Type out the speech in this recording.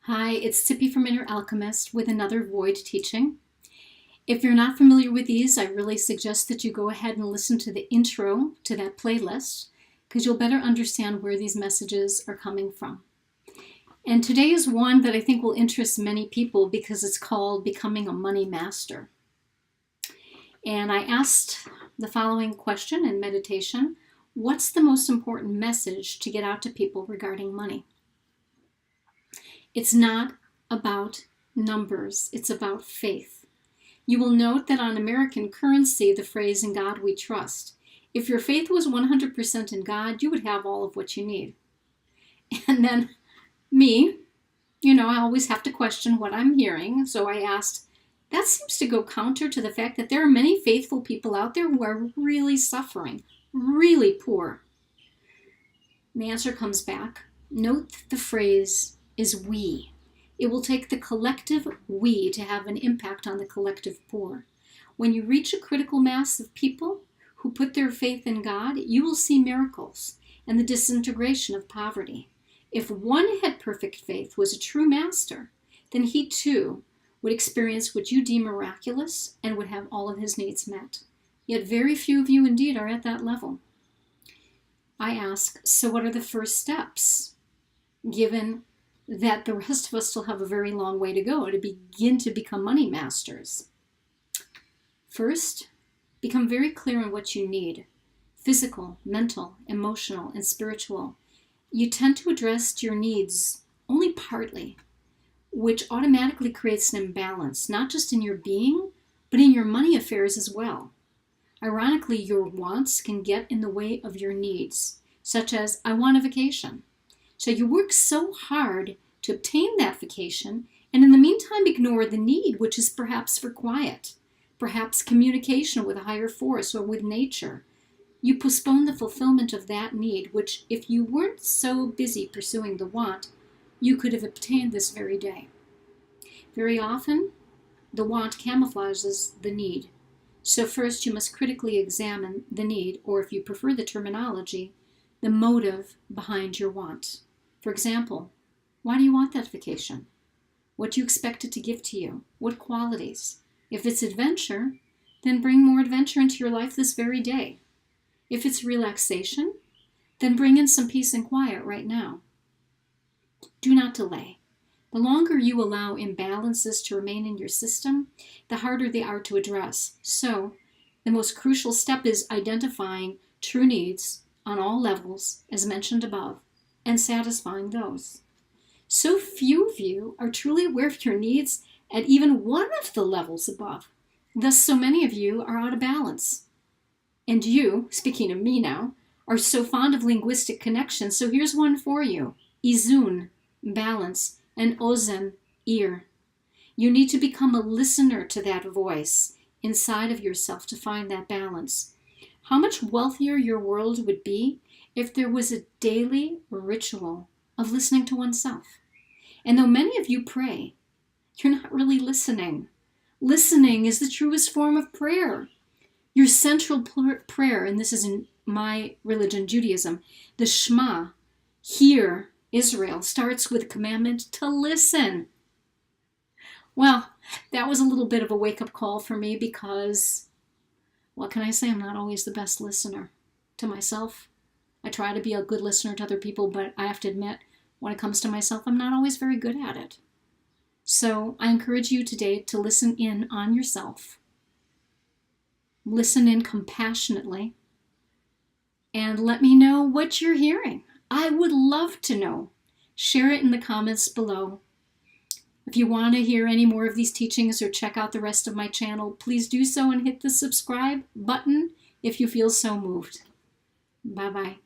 Hi, it's Tippy from Inner Alchemist with another Void teaching. If you're not familiar with these, I really suggest that you go ahead and listen to the intro to that playlist because you'll better understand where these messages are coming from. And today is one that I think will interest many people because it's called Becoming a Money Master. And I asked the following question in meditation: what's the most important message to get out to people regarding money? It's not about numbers, it's about faith. You will note that on American currency, the phrase, "In God we trust." If your faith was 100% in God, you would have all of what you need. And then me, I always have to question what I'm hearing. So I asked, that seems to go counter to the fact that there are many faithful people out there who are really suffering, really poor. And the answer comes back. Note the phrase is we. It will take the collective we to have an impact on the collective poor. When you reach a critical mass of people who put their faith in God, you will see miracles and the disintegration of poverty. If one had perfect faith, was a true master, then he too would experience what you deem miraculous and would have all of his needs met. Yet very few of you indeed are at that level. I ask, so what are the first steps, given that the rest of us still have a very long way to go to begin to become money masters? First, become very clear on what you need: physical, mental, emotional, and spiritual. You tend to address your needs only partly, which automatically creates an imbalance, not just in your being, but in your money affairs as well. Ironically, your wants can get in the way of your needs, such as, I want a vacation. So you work so hard to obtain that vacation, and in the meantime ignore the need, which is perhaps for quiet, perhaps communication with a higher force or with nature. You postpone the fulfillment of that need, which, if you weren't so busy pursuing the want, you could have obtained this very day. Very often, the want camouflages the need. So first you must critically examine the need, or if you prefer the terminology, the motive behind your want. For example, why do you want that vacation? What do you expect it to give to you? What qualities? If it's adventure, then bring more adventure into your life this very day. If it's relaxation, then bring in some peace and quiet right now. Do not delay. The longer you allow imbalances to remain in your system, the harder they are to address. So, the most crucial step is identifying true needs on all levels, as mentioned above, and satisfying those. So few of you are truly aware of your needs at even one of the levels above. Thus, so many of you are out of balance. And you, speaking of me now, are so fond of linguistic connections, so here's one for you. Izun, balance, and ozen, ear. You need to become a listener to that voice inside of yourself to find that balance. How much wealthier your world would be if there was a daily ritual of listening to oneself. And though many of you pray, you're not really listening. Listening is the truest form of prayer. Your central prayer, and this is in my religion, Judaism, the Shema, hear Israel, starts with a commandment to listen. Well, that was a little bit of a wake-up call for me because, what can I say? I'm not always the best listener to myself. I try to be a good listener to other people, but I have to admit, when it comes to myself, I'm not always very good at it. So I encourage you today to listen in on yourself. Listen in compassionately. And let me know what you're hearing. I would love to know. Share it in the comments below. If you want to hear any more of these teachings or check out the rest of my channel, please do so and hit the subscribe button if you feel so moved. Bye-bye.